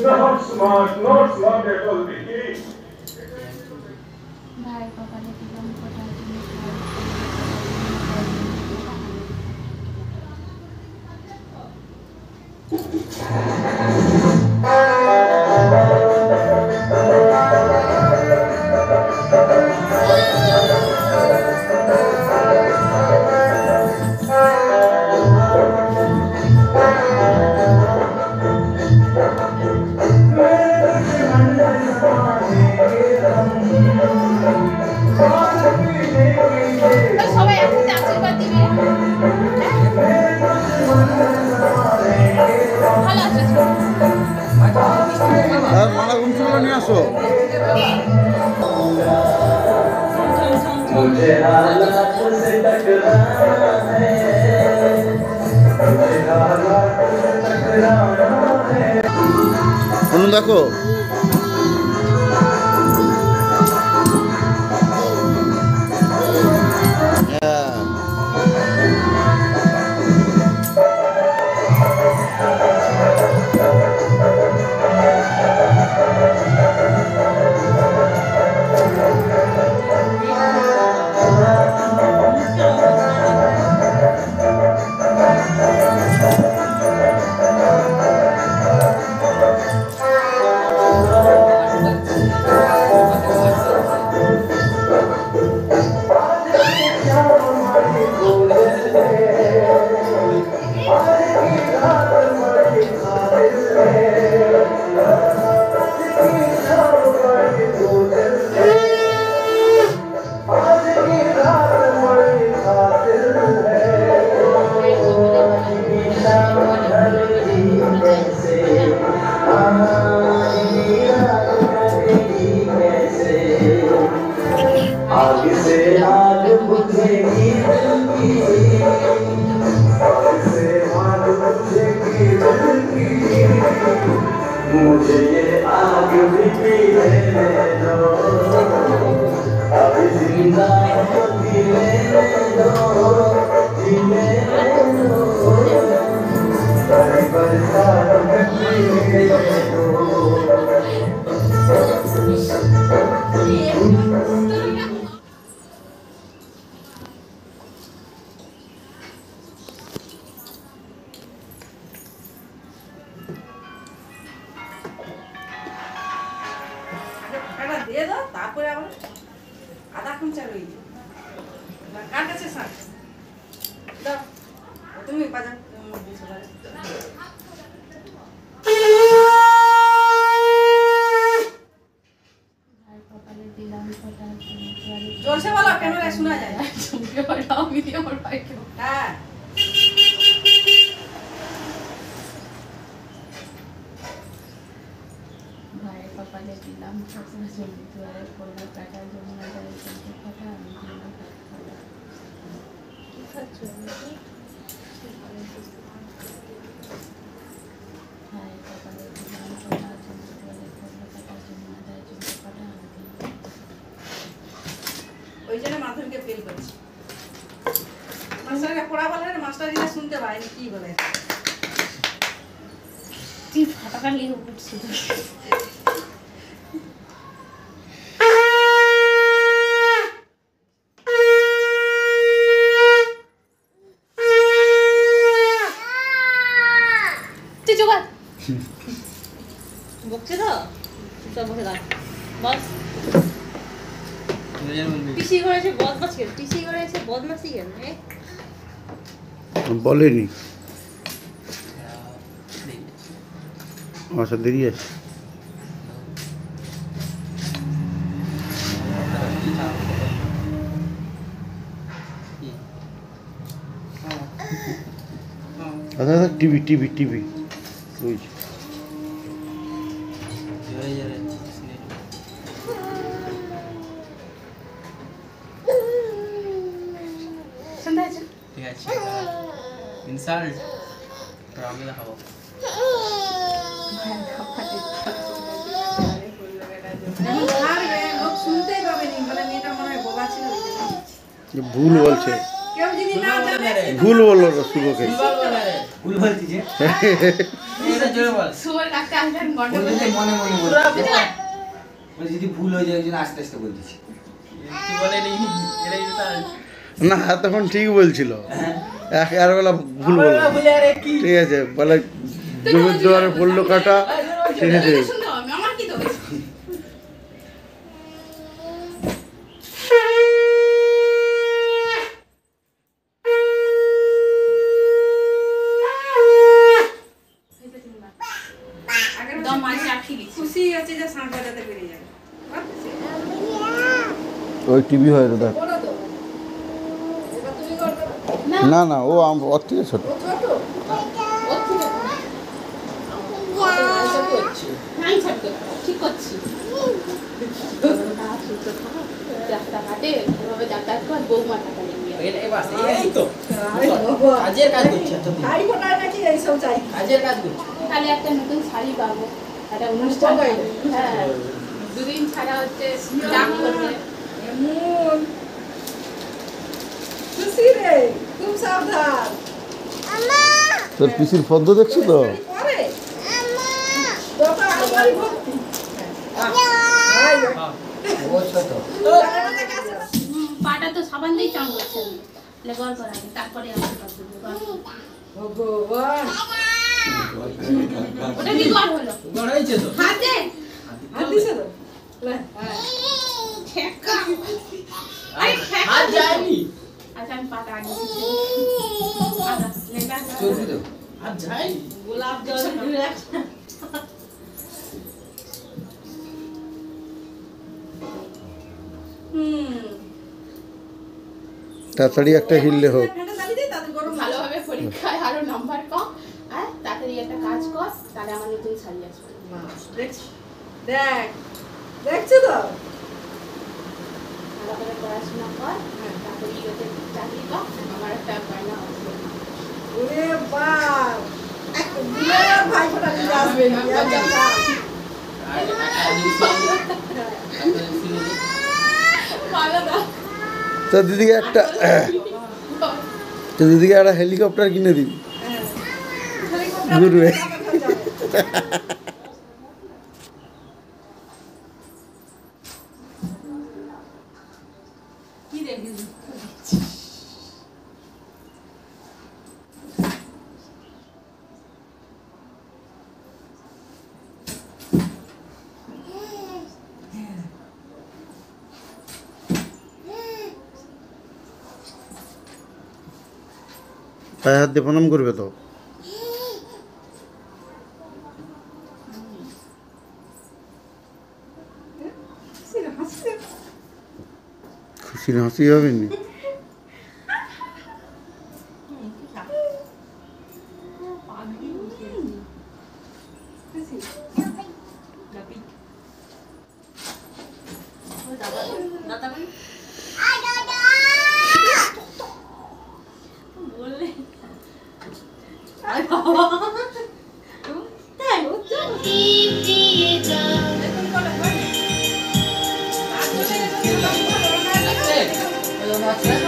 Not smart, not smart at all, Vicky. मुझे हालात से टकराना है, मुझे हालात से टकराना है। देखो आग से आग बुझेगी दिल की, आग से आग बुझेगी दिल की। मुझे ये आग भी पीने दो, अभी जिंदा होती लेने दो, जीने दो, बड़ी बरसात कटने दो। দিয়ে দাও, তারপরে আবার আধা ঘন্টা রইল কার কাছে স্যার দাও তুমি বাজার জোরসে বলো কেন রে শোনা যায় চুমকে বাড়াও আমি আমার ভাইকে হ্যাঁ ভাইয়ের কপালে দিলাম সবসময় জমি দুয়ারে করবো কাটা যমুনা জলে চলতে কথা আমি দিলাম কি খাচ্ছ ভাইয়ের কপালে দিলাম কথা জমি দুয়ারে করবো কাটা যমুনা জলে চলতে কথা আমি দিলাম ওই জন্য মাথুরকে ফেল করছি মাস্টারকে পড়া বলে মাস্টার যেটা শুনতে পায়নি কি বলে তুই ফাটাকা লিখে উঠছি বকছে তো চুপচাপ বসে থাক বস টিসি করেছে বদমাস কেন টিসি করেছে বদমাসি কেন বলেনি আচ্ছা দেরি আছে আচ্ছা আচ্ছা টিভি টিভি টিভি বুঝছি সন্ধ্যা আছে ঠিক আছে ইনসাল্ট তো আমি দেখাবো ভুল বলছে ভুল বললো শুভকে ভুল বলছি যে এটা জোরে বল সুবর কাছে আসেন গন্ডগোল বলতে মনে মনে বলছি বলছি যদি ভুল হয়ে যায় একজন আস্তে আস্তে বলছি কি বলে নি এটা ইনসাল্ট না তখন ঠিক বলছিল আর বেলা ভুল বললো ঠিক আছে বলে জমির দুয়ারে পড়লো কাটা ঠিক আছে আমার কি দোষ দম মাঝে আটকে গেছে খুশি হচ্ছে যে সাঁত বাজাতে পেরে যাবে ওই টিভি হয় দাদা বলো তো এবার তুমি করবে না না ও ওর থেকে ছোট ও ছোট ওর থেকে এসব করছে নাই ছাড় তো ঠিক করছি রাস্তাঘাটে এভাবে যাতায়াত কর বৌমা টাকা নিয়ে এটা বাস এই তো আরে বাবা কাজের কাজ করছে তো ভাই ফোটায় নাকি এইসব চাই কাজের কাজ করছে তাহলে একটা নতুন শাড়ি পাবো একটা অনুষ্ঠান পাবে? হ্যাঁ দুদিন ছাড়া হচ্ছে ডাক করবে এমন খুশি রে খুব সাবধান তোর পিসির পদ্ম দেখছো তো পরে তোটা আমারই ভক্তি ভাই ও ছোট পাটা তো সাবান দিয়ে চান করছে লেবার করা আগে তারপরে আমার কাছে ভগবান ওটা কি গড় হলো বড় হয়েছে তো হাতে হাত দিছে তো লে ঠেকা আরে ঠেকা হাত যায়নি আচ্ছা আমি পাটা আগে দিচ্ছি আদা লেবা চলবি তো হাত যায়নি গোলাপ জল তাড়াতাড়ি একটা হিললে হোক ফেটে চালিয়ে দে তাতে গরম ভালোভাবে পরীক্ষায় আরো নাম্বার কম আর তাড়াতাড়ি একটা কাজ কর তাহলে আমার নতুন শাড়ি আসবে দেখছি দেখ দেখছো তো ভালো করে পড়াশোনা কর তাড়াতাড়ি ওতে চাকরি কর আমার একটা গয়না আসবে ওরে বাপ দিলে ভাই ফোটা নিয়ে আসবে না আর ভালো না তো দিদিকে একটা তো দিদিকে একটা হেলিকপ্টার কিনে দিবি ঘুরবে কি দেখিস পায়ে হাত দিয়ে প্রণাম করবে তো খুশি না হাসি হবে নি বললে আছে